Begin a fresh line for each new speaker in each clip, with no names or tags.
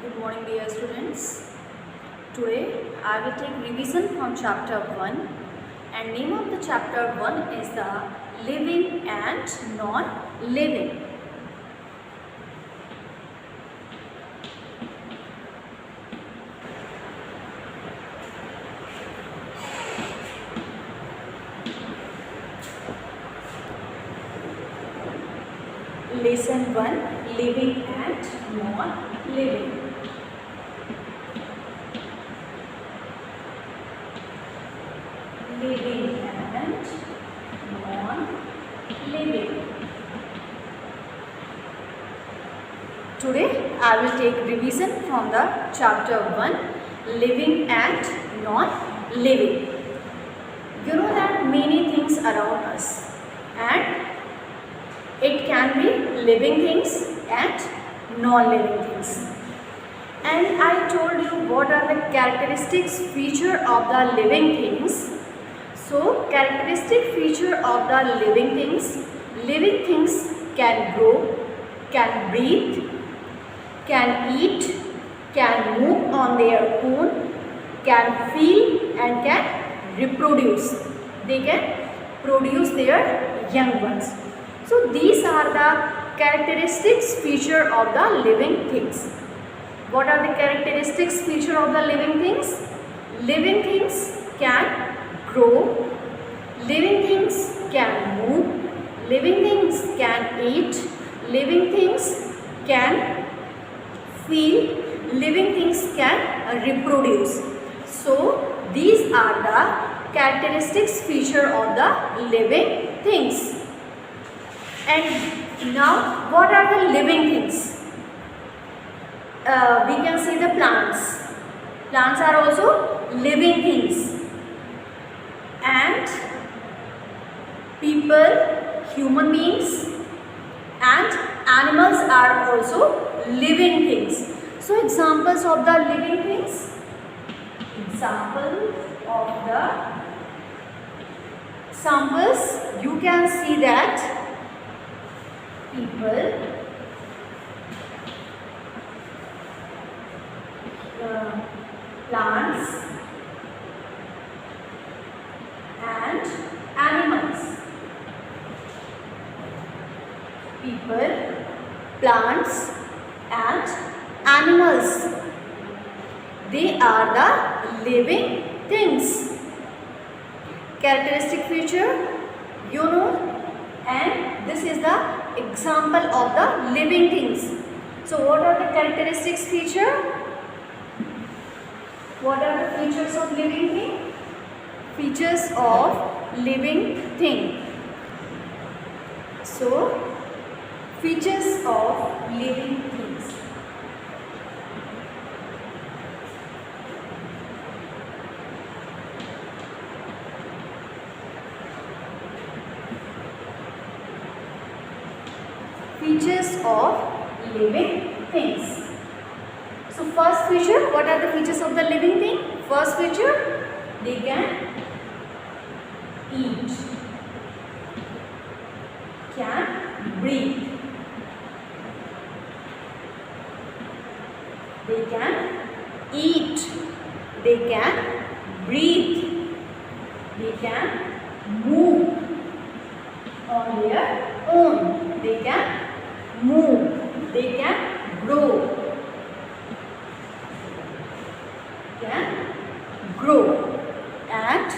Good morning, dear students. Today I will take revision from chapter 1, and name of the chapter 1 is the living and non-living. Lesson 1, living and non-living. Living and non-living. Today I will take revision from the chapter 1, living and non-living. You know that many things around us, and it can be living things and non-living things. And I told you what are the characteristics feature of the living things. So characteristic feature of the living things can grow, can breathe, can eat, can move on their own, can feel and can reproduce. They can produce their young ones. So these are the characteristics feature of the living things. What are the characteristics feature of the living things? Living things can grow, living things can move, living things can eat, living things can feel, living things can reproduce. So these are the characteristics feature of the living things. And now what are the living things? We can see the plants. Plants are also living things. And people, human beings and animals are also living things. So examples of the living things. Examples, you can see that people, plants and animals. People, plants and animals. They are the living things. Characteristic feature, you know, and this is the example of the living things. So what are the characteristics feature? What are the features of living thing? Features of living thing. So features of living things. Features of living things. So first feature, what are the features of the living thing? First feature, they can eat, can breathe, they can eat, they can breathe, they can move on their own, they can move, they can grow, and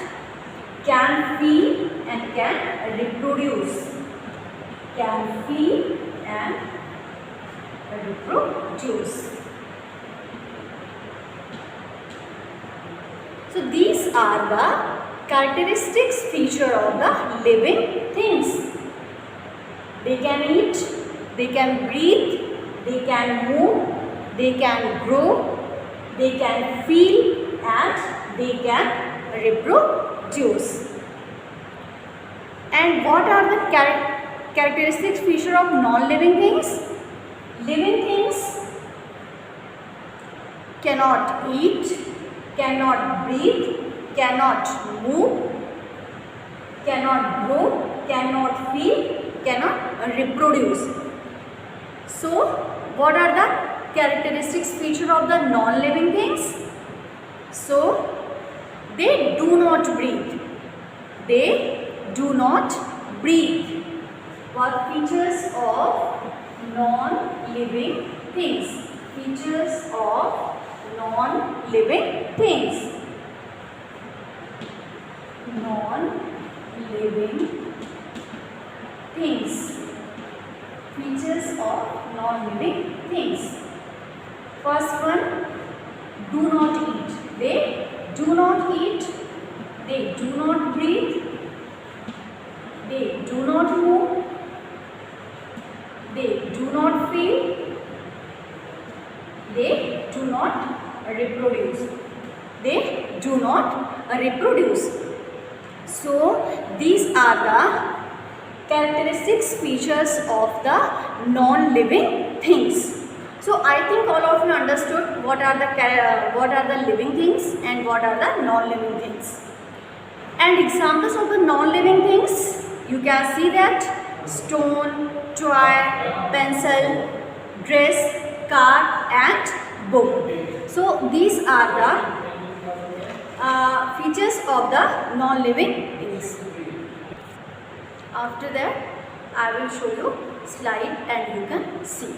can feel and can reproduce. Can feel and reproduce. So these are the characteristics feature of the living things. They can eat, they can breathe, they can move, they can grow, they can feel and they can reproduce. And what are the characteristics feature of non-living things? Living things cannot eat, cannot breathe, cannot move, cannot grow, cannot feel, cannot reproduce. So what are the characteristics feature of the non-living things? So they do not breathe. They do not breathe. What features of non-living things? Features of non-living things. Non-living things. Features of non-living things. First one, do not eat. They do not eat. They do not breathe. They do not move. They do not feel. They do not reproduce. They do not reproduce. So these are the characteristics features of the non-living things. So I think all of you understood what are the living things and what are the non-living things. And examples of the non-living things, you can see that stone, toy, pencil, dress, car and book. So these are the features of the non-living things. After that I will show you slide and you can see.